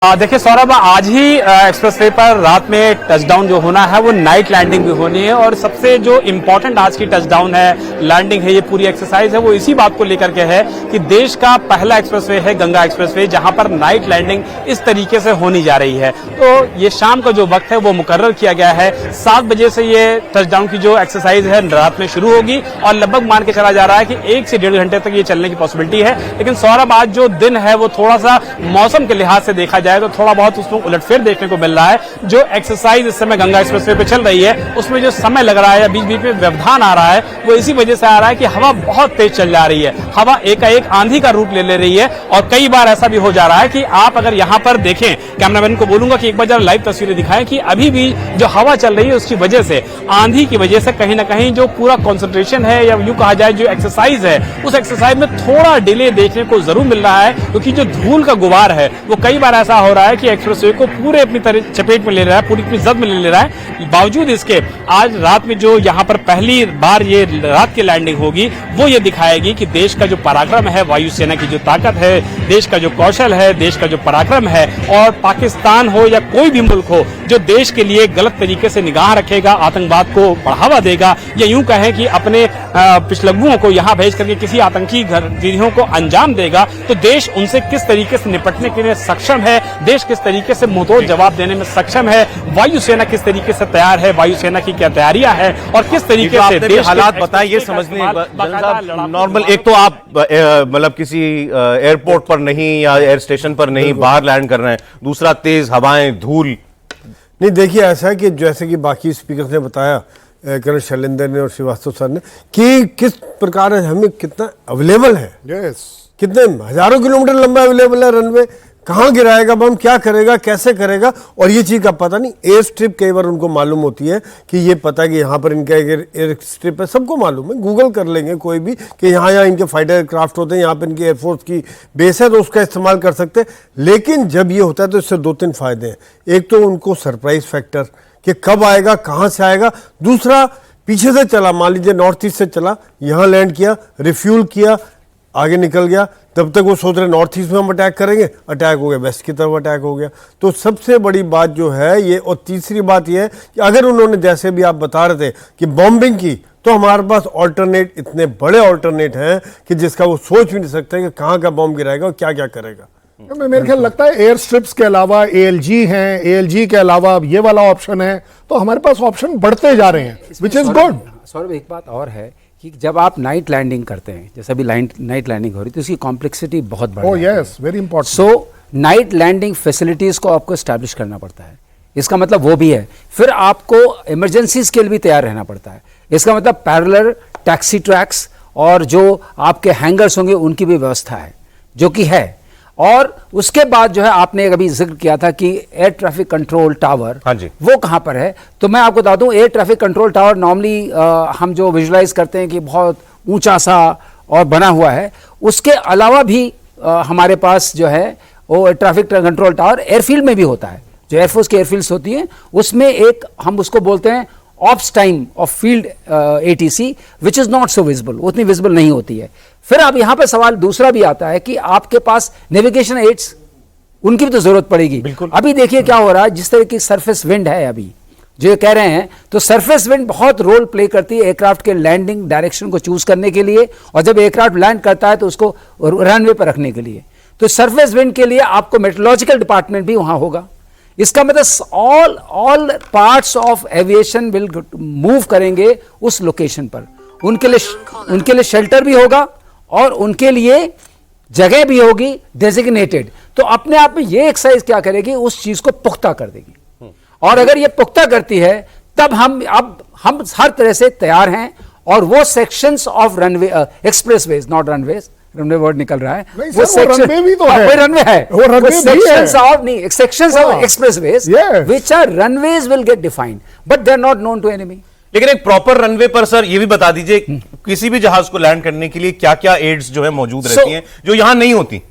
देखिए सौरभ, आज ही एक्सप्रेसवे पर रात में टचडाउन जो होना है वो नाइट लैंडिंग भी होनी है और सबसे जो इम्पोर्टेंट आज की टचडाउन है, लैंडिंग है, ये पूरी एक्सरसाइज है वो इसी बात को लेकर के है कि देश का पहला एक्सप्रेसवे है गंगा एक्सप्रेसवे, जहां पर नाइट लैंडिंग इस तरीके से होनी जा रही है। तो ये शाम का जो वक्त है वो मुकर्रर किया गया है, 7 बजे से ये टचडाउन की जो एक्सरसाइज है रात में शुरू होगी और लगभग मान के चला जा रहा है कि 1 से 1.5 घंटे तक ये चलने की पॉसिबिलिटी है। लेकिन सौरभ, आज जो दिन है वो थोड़ा सा मौसम के लिहाज से देखा जाए तो थोड़ा बहुत उसमें उलटफेर देखने को मिल रहा है। जो एक्सरसाइज इस समय गंगा एक्सप्रेसवे पे चल रही है उसमें जो समय लग रहा है या बीच बीच में व्यवधान आ रहा है वो इसी वजह से आ रहा है कि हवा बहुत तेज चल जा रही है। हवा एकाएक आंधी का रूप ले रही है और कई बार ऐसा भी हो जा रहा है कि आप अगर यहां पर देखें, कैमरामैन को बोलूंगा कि एक बार जरा लाइव तस्वीरें दिखाएं कि अभी भी जो हवा चल रही है उसकी वजह से, आंधी की वजह से कहीं ना कहीं जो पूरा कॉन्सेंट्रेशन है या यूं कहा जाए जो एक्सरसाइज है उस एक्सरसाइज में थोड़ा डिले देखने को जरूर मिल रहा है, क्योंकि जो धूल का गुबार है वो कई बार ऐसा हो रहा है कि एक्सप्रेसवे को पूरे अपनी तरह चपेट में ले रहा है, पूरी अपनी जद में ले रहा है। बावजूद इसके आज रात में जो यहाँ पर पहली बार ये रात की लैंडिंग होगी वो ये दिखाएगी कि देश का जो पराक्रम है, वायुसेना की जो ताकत है, देश का जो कौशल है, देश का जो पराक्रम है, और पाकिस्तान हो या कोई भी मुल्क हो जो देश के लिए गलत तरीके से निगाह रखेगा, आतंकवाद को बढ़ावा देगा या यूं कहें कि अपने पिछलग्गुओं को यहाँ भेज करके किसी आतंकी गतिविधियों को अंजाम देगा, तो देश उनसे किस तरीके से निपटने के लिए सक्षम है, देश किस तरीके से मुंहतोड़ जवाब देने में सक्षम है, वायुसेना किस तरीके से तैयार है, वायुसेना की क्या तैयारियां हैं और किस तरीके से देश हालात बताएं ये समझने नॉर्मल। एक तो आप मतलब किसी एयरपोर्ट पर नहीं या एयर स्टेशन पर नहीं, बाहर लैंड कर रहे हैं, दूसरा तेज हवाएं, धूल। नहीं, देखिए ऐसा है कि जैसे कि बाकी स्पीकर ने बताया, कर्नल शैलेंद्र ने और श्रीवास्तव सर ने, कि किस प्रकार हमें कितना अवेलेबल है, कितने हजारों किलोमीटर लंबा अवेलेबल है रनवे, कहाँ गिराएगा बम, क्या करेगा, कैसे करेगा, और ये चीज़ का पता नहीं। एयर स्ट्रिप कई बार उनको मालूम होती है कि ये पता कि यहाँ पर इनका एयर स्ट्रिप है, सबको मालूम है, गूगल कर लेंगे कोई भी कि यहाँ इनके फाइटर एयरक्राफ्ट होते हैं, यहाँ पर इनकी एयरफोर्स की बेस है तो उसका इस्तेमाल कर सकते हैं। लेकिन जब ये होता है तो इससे 2-3 फायदे हैं। एक तो उनको सरप्राइज फैक्टर कि कब आएगा, कहाँ से आएगा। दूसरा, पीछे से चला, मान लीजिए नॉर्थ ईस्ट से चला, यहाँ लैंड किया, रिफ्यूल किया, आगे निकल गया, तब तक वो सोच रहे नॉर्थ ईस्ट में हम अटैक करेंगे, अटैक हो गया, वेस्ट की तरफ अटैक हो गया। तो सबसे बड़ी बात जो है ये, और तीसरी बात ये है कि अगर उन्होंने, जैसे भी आप बता रहे थे कि बॉम्बिंग की, तो हमारे पास ऑल्टरनेट, इतने बड़े ऑल्टरनेट हैं कि जिसका वो सोच भी नहीं सकते कि कहाँ का बॉम्ब गिराएगा और क्या क्या करेगा। मेरे ख्याल लगता है एयर स्ट्रिप्स के अलावा ALG हैं, ALG के अलावा ये वाला ऑप्शन है, तो हमारे पास ऑप्शन बढ़ते जा रहे हैं, विच इज गुड। सौरभ, एक बात और है कि जब आप नाइट लैंडिंग करते हैं, जैसे अभी नाइट लैंडिंग हो रही है, तो उसकी कॉम्प्लेक्सिटी बहुत बढ़ ओह यस, वेरी इंपॉर्टेंट। सो नाइट लैंडिंग फैसिलिटीज को आपको एस्टैब्लिश करना पड़ता है। इसका मतलब वो भी है, फिर आपको इमरजेंसीज के लिए भी तैयार रहना पड़ता है। इसका मतलब पैरेलल टैक्सी ट्रैक्स और जो आपके हैंगर्स होंगे उनकी भी व्यवस्था है, जो कि है। और उसके बाद जो है, आपने अभी जिक्र किया था कि एयर ट्रैफिक कंट्रोल टावर, हाँ जी, वो कहां पर है? तो मैं आपको बता दूं, air traffic control tower normally हम जो विजुलाइज करते हैं कि बहुत ऊंचा सा और बना हुआ है, उसके अलावा भी हमारे पास जो है वो ट्रैफिक कंट्रोल टावर एयरफील्ड में भी होता है। जो एयरफोर्स की एयरफील्ड्स होती हैं उसमें एक, हम उसको बोलते हैं ops time of field ATC, which is not so visible, उतनी विजिबल नहीं होती है। फिर अब यहां पर सवाल दूसरा भी आता है कि आपके पास नेविगेशन एड्स, उनकी भी तो जरूरत पड़ेगी। अभी देखिए क्या हो रहा है, जिस तरह की सरफेस विंड है अभी जो ये कह रहे हैं, तो सरफेस विंड बहुत रोल प्ले करती है एयरक्राफ्ट के लैंडिंग डायरेक्शन को चूज करने के लिए, और जब एयरक्राफ्ट लैंड करता है तो उसको रनवे पर रखने के लिए। तो सरफेस विंड के लिए आपको मेट्रोलॉजिकल डिपार्टमेंट भी वहां होगा। इसका मतलब all parts of aviation will move करेंगे उस लोकेशन पर। उनके लिए शेल्टर भी होगा और उनके लिए जगह भी होगी डेजिग्नेटेड। तो अपने आप में ये एक्सरसाइज क्या करेगी, उस चीज को पुख्ता कर देगी। और अगर ये पुख्ता करती है तब हम हर तरह से तैयार हैं। और वो sections of runway, expressways, not runways, runway word निकल रहा है, वो रनवे भी तो है, वो रनवे है, वो रनवे भी है, sections of expressways which are runways will get defined, but they are not known to enemy. लेकिन एक प्रॉपर रनवे पर सर ये भी बता दीजिए, किसी भी जहाज को लैंड करने के लिए क्या क्या एड्स जो है मौजूद रहती हैं जो यहां नहीं होती?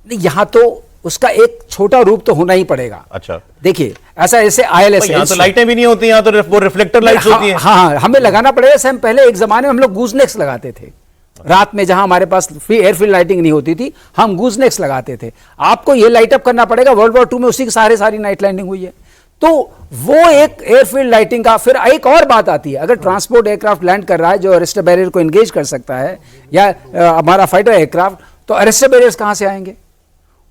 यहां तो उसका एक छोटा रूप तो होना ही पड़ेगा। अच्छा, देखिए ऐसे ILS, यहाँ तो लाइटें भी नहीं होती, यहाँ तो वो रिफ्लेक्टर लाइट्स होती हैं। हाँ, हमें लगाना पड़ेगा। हम पहले एक जमाने में हम लोग गूजनेक्स लगाते थे, रात में जहां हमारे पास एयरफील्ड लाइटिंग नहीं होती थी, हम गूजनेक्स लगाते थे। आपको ये लाइट अप करना पड़ेगा, वर्ल्ड वॉर 2 में उसी के सहारे सारी नाइट लैंडिंग हुई है। तो वो एक एयरफील्ड लाइटिंग का। फिर एक और बात आती है, अगर ट्रांसपोर्ट एयरक्राफ्ट लैंड कर रहा है जो अरेस्टर बैरियर को एंगेज कर सकता है, या हमारा फाइटर एयरक्राफ्ट, तो अरेस्टर बैरियर्स कहां से आएंगे?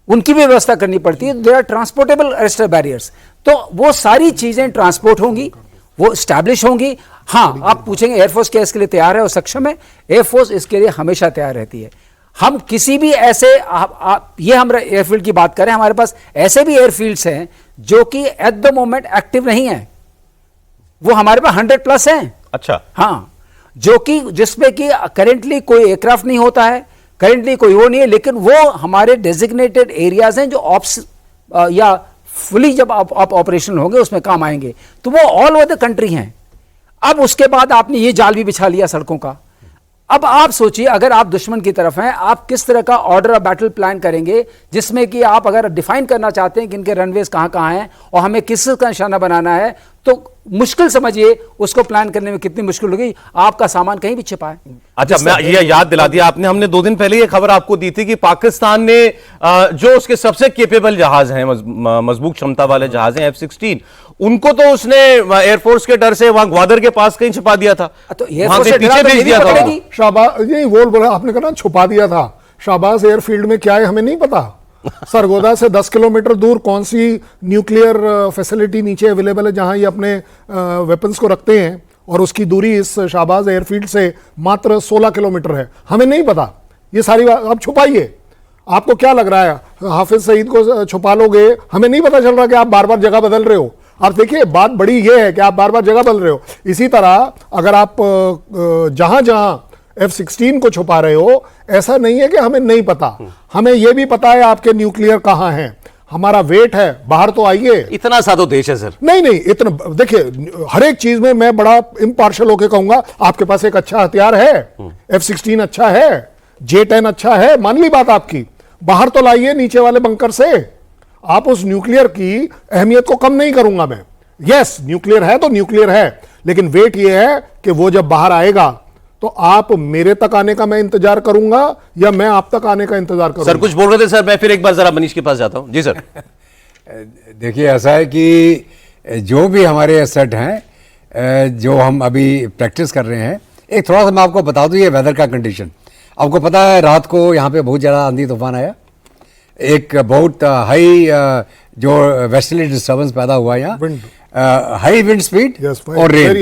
उनकी भी व्यवस्था करनी पड़ती है। There are transportable arrester barriers. तो वो सारी चीजें ट्रांसपोर्ट होंगी, वो स्टैब्लिश होंगी। हाँ, आप पूछेंगे एयरफोर्स क्या इसके लिए तैयार है और सक्षम है? एयरफोर्स इसके लिए हमेशा तैयार रहती है। हम किसी भी ऐसे ये हम एयरफील्ड की बात करें, हमारे पास ऐसे भी एयरफील्ड्स हैं जो कि एट द मोमेंट एक्टिव नहीं है, वो हमारे पास 100+ हैं। अच्छा, हाँ, जो कि जिसमें कि करेंटली कोई एयरक्राफ्ट नहीं होता है, करेंटली कोई वो नहीं है, लेकिन वो हमारे डेजिग्नेटेड एरियाज हैं जो ऑप्स या फुली जब आप ऑपरेशन होंगे उसमें काम आएंगे। तो वो ऑल ओवर द कंट्री हैं। अब उसके बाद आपने ये जाल भी बिछा लिया सड़कों का। अब आप सोचिए, अगर आप दुश्मन की तरफ हैं, आप किस तरह का ऑर्डर ऑफ बैटल प्लान करेंगे, जिसमें कि आप अगर डिफाइन करना चाहते हैं कि इनके रनवेज कहां कहां हैं और हमें किस का निशाना बनाना है, तो मुश्किल समझिए उसको प्लान करने में कितनी मुश्किल होगी। आपका सामान कहीं भी छिपा है। अच्छा, मैं ये याद दिला दिया आपने। हमने 2 दिन पहले ये खबर आपको दी थी कि पाकिस्तान ने जो उसके सबसे केपेबल जहाज हैं, मजबूत क्षमता वाले जहाज हैं F-16, उनको तो उसने एयरफोर्स के डर से वहां ग्वादर के पास कहीं छुपा दिया था, तो वहां से पीछे भेज दिया था। शाहबाज, ये वो बोला आपने कहा ना छुपा दिया था। शाहबाज एयरफील्ड में क्या है हमें नहीं पता। सरगोदा से 10 किलोमीटर दूर कौन सी न्यूक्लियर फैसिलिटी नीचे अवेलेबल है जहां ये अपने वेपन्स को रखते हैं, और उसकी दूरी इस शाहबाज एयरफील्ड से मात्र 16 किलोमीटर है, हमें नहीं पता। ये सारी बात आप छुपाइए। आपको क्या लग रहा है हाफिज सईद को छुपा लोगे? हमें नहीं पता चल रहा कि आप बार बार जगह बदल रहे हो। आप देखिए, बात बड़ी ये है कि आप बार बार जगह बदल रहे हो। इसी तरह अगर आप जहां जहां F-16 को छुपा रहे हो, ऐसा नहीं है कि हमें नहीं पता, हमें यह भी पता है आपके न्यूक्लियर कहां हैं, हमारा वेट है, बाहर तो आइए। इतना सा तो देश है सर। नहीं नहीं, इतना देखिए, हर एक चीज में मैं बड़ा इम्पार्शल होकर कहूंगा आपके पास एक अच्छा हथियार है, F-16 अच्छा है, J-10 अच्छा है, मान ली बात आपकी, बाहर तो लाइए नीचे वाले बंकर से। आप उस न्यूक्लियर की अहमियत को कम नहीं करूंगा मैं। यस, न्यूक्लियर है तो न्यूक्लियर है, लेकिन वेट ये है कि वो जब बाहर आएगा तो आप मेरे तक आने का मैं इंतजार करूंगा या मैं आप तक आने का इंतजार करूंगा। सर कुछ बोल रहे थे सर, मैं फिर एक बार जरा मनीष के पास जाता हूं। जी सर। देखिए, ऐसा है कि जो भी हमारे एसेट हैं जो हम अभी प्रैक्टिस कर रहे हैं, एक थोड़ा सा मैं आपको बता दूं ये वेदर का कंडीशन। आपको पता है रात को यहाँ पे बहुत ज़्यादा आंधी तूफान आया, एक बहुत हाई जो वेस्टर्ली डिस्टर्बेंस पैदा हुआ यहाँ, हाई विंड स्पीड और रेन,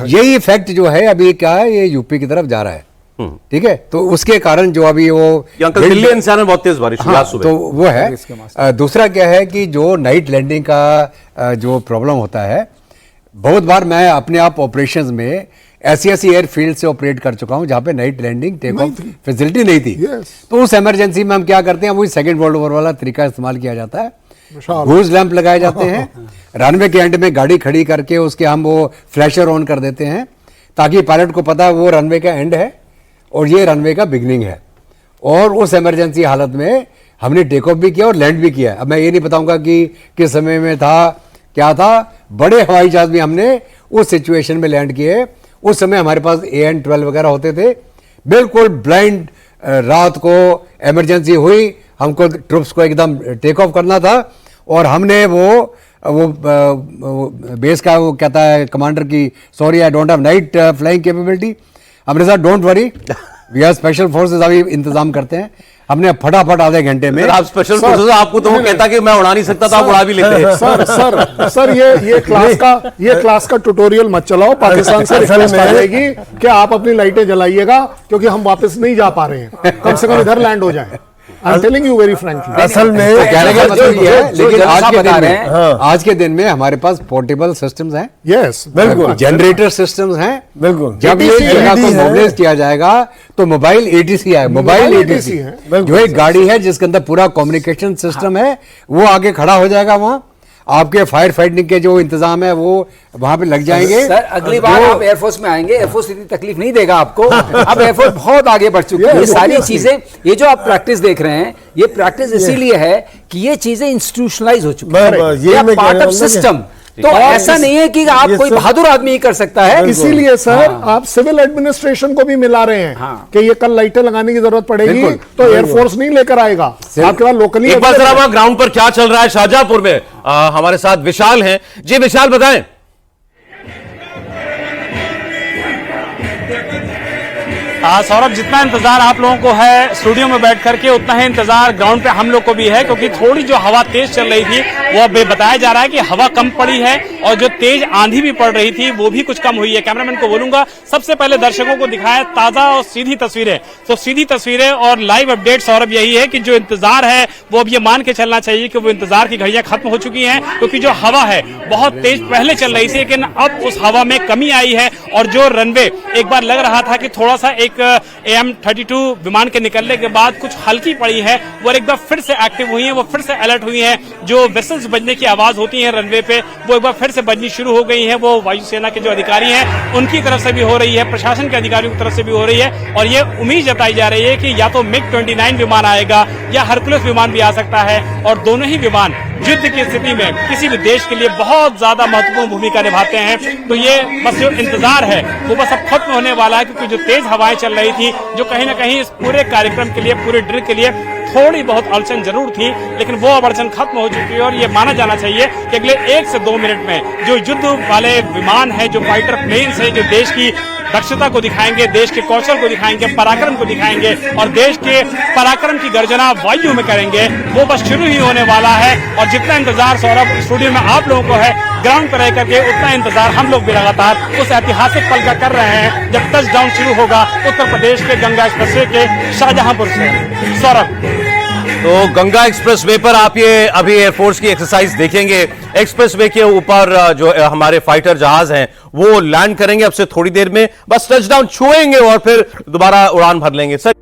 यही इफेक्ट जो है अभी क्या है, ये यूपी की तरफ जा रहा है। ठीक है, तो उसके कारण जो अभी वो दिल्ली एनसीआर में बहुत तेज बारिश हुई आज सुबह, तो वो है। दूसरा क्या है कि जो नाइट लैंडिंग का जो प्रॉब्लम होता है, बहुत बार मैं अपने आप ऑपरेशंस में ऐसी एयरफील्ड से ऑपरेट कर चुका हूं जहां पे night landing take off facility नहीं थी। तो उस इमरजेंसी में हम क्या करते हैं, वही सेकेंड वर्ल्ड वॉर वाला तरीका इस्तेमाल किया जाता है। गूज लैंप लगाए जाते हैं, रनवे के एंड में गाड़ी खड़ी करके उसके हम वो फ्लैशर ऑन कर देते हैं, ताकि पायलट को पता है वो रनवे का एंड है और ये रनवे का बिगनिंग है। और उस इमरजेंसी हालत में हमने टेक ऑफ भी किया और लैंड भी किया। अब मैं ये नहीं बताऊंगा कि किस समय में था, क्या था। बड़े हवाई जहाज भी हमने उस सिचुएशन में लैंड किए। उस समय हमारे पास AN-12 वगैरह होते थे, बिल्कुल ब्लाइंड। रात को इमरजेंसी हुई, हमको ट्रुप्स को एकदम टेक ऑफ करना था, और हमने वो बेस का वो कहता है कमांडर की, sorry I don't have night flying capability. हमने कहा don't worry, we are special forces, अभी इंतजाम करते हैं। हमने फटाफट आधे घंटे में। आप स्पेशल फोर्सेस, आपको तो वो कहता कि मैं उड़ा नहीं सकता था, आप उड़ा भी लेते हैं। सर ये क्लास का ट्यूटोरियल मत चलाओ, पाकिस्तान से रिक्वेस्ट आ जाएगी कि आप अपनी लाइटें जलाइएगा, क्योंकि हम वापस नहीं जा पा रहे हैं, कम से कम इधर लैंड हो जाए। I am telling you very frankly. असल में कहने का मतलब ये है, लेकिन आज के दिन में हमारे पास पोर्टेबल सिस्टम्स हैं। यस, बिल्कुल, जनरेटर सिस्टम्स हैं। बिल्कुल, जब ये जगह को मोबिलाइज किया जाएगा तो मोबाइल ATC है, मोबाइल ATC है, जो एक गाड़ी है जिसके अंदर पूरा कम्युनिकेशन सिस्टम है, वो आगे खड़ा हो जाएगा। वहां आपके फायर फाइटिंग के जो इंतजाम है वो वहां पे लग जाएंगे। सर अगली बार आप एयरफोर्स में आएंगे, एयरफोर्स इतनी तकलीफ नहीं देगा आपको। अब एयरफोर्स बहुत आगे बढ़ चुकी है। ये सारी चीजें, ये जो आप प्रैक्टिस देख रहे हैं, ये प्रैक्टिस इसीलिए है कि ये चीजें इंस्टीट्यूशनलाइज हो चुकी है, पार्ट ऑफ सिस्टम। तो ऐसा नहीं है कि आप कोई बहादुर आदमी ही कर सकता है। इसीलिए सर आप सिविल एडमिनिस्ट्रेशन को भी मिला रहे हैं कि ये कल लाइटें लगाने की जरूरत पड़ेगी तो एयरफोर्स नहीं लेकर आएगा, आपके पास लोकली। एक बार जरा वहां ग्राउंड पर क्या चल रहा है शाहजहांपुर में, हमारे साथ विशाल हैं। जी विशाल बताएं। सौरभ, जितना इंतजार आप लोगों को है स्टूडियो में बैठ करके, उतना ही इंतजार ग्राउंड पे हम लोग को भी है, क्योंकि थोड़ी जो हवा तेज चल रही थी वो अब बताया जा रहा है कि हवा कम पड़ी है और जो तेज आंधी भी पड़ रही थी वो भी कुछ कम हुई है। कैमरामैन को बोलूंगा सबसे पहले दर्शकों को दिखाया ताजा और सीधी तस्वीरें। तो सीधी तस्वीरें और लाइव अपडेट सौरभ यही है कि जो इंतजार है वो अब ये मान के चलना चाहिए कि वो इंतजार की घड़ियां खत्म हो चुकी हैं, क्योंकि जो हवा है बहुत तेज पहले चल रही थी, लेकिन अब उस हवा में कमी आई है। और जो रनवे एक बार लग रहा था कि थोड़ा सा एक AM-32 विमान के निकलने के बाद कुछ हल्की पड़ी है, वो एक बार फिर से एक्टिव हुई है, वो फिर से अलर्ट हुई है। जो वेसल्स बजने की आवाज होती है रनवे पे वो एक बार फिर से बजनी शुरू हो गई है। वो वायुसेना के जो अधिकारी हैं उनकी तरफ से भी हो रही है, प्रशासन के अधिकारियों की तरफ से भी हो रही है। और ये उम्मीद जताई जा रही है कि या तो MiG-29 विमान आएगा या हरकुलस विमान भी आ सकता है। और दोनों ही विमान युद्ध की स्थिति में किसी भी देश के लिए बहुत ज्यादा महत्वपूर्ण भूमिका निभाते हैं। तो ये बस जो इंतजार है वो बस अब खत्म होने वाला है, क्योंकि जो तेज हवाएं चल रही थी जो कहीं ना कहीं इस पूरे कार्यक्रम के लिए, पूरे ड्रिल के लिए थोड़ी बहुत अड़चन जरूर थी, लेकिन वो अब अड़चन खत्म हो चुकी है। और ये माना जाना चाहिए कि अगले 1 से 2 मिनट में जो युद्ध वाले विमान है, जो फाइटर प्लेन्स है, जो देश की दक्षता को दिखाएंगे, देश के कौशल को दिखाएंगे, पराक्रम को दिखाएंगे और देश के पराक्रम की गर्जना वायु में करेंगे, वो बस शुरू ही होने वाला है। और जितना इंतजार सौरभ स्टूडियो में आप लोगों को है ग्राउंड पर रह करके, उतना इंतजार हम लोग भी लगातार उस ऐतिहासिक पल का कर रहे हैं जब टच डाउन शुरू होगा उत्तर प्रदेश के गंगा एक्सप्रेसवे के शाहजहांपुर से। सौरभ, तो गंगा एक्सप्रेसवे पर आप ये अभी एयरफोर्स की एक्सरसाइज देखेंगे। एक्सप्रेसवे के ऊपर जो हमारे फाइटर जहाज हैं वो लैंड करेंगे अब से थोड़ी देर में, बस टचडाउन छुएंगे और फिर दोबारा उड़ान भर लेंगे। सर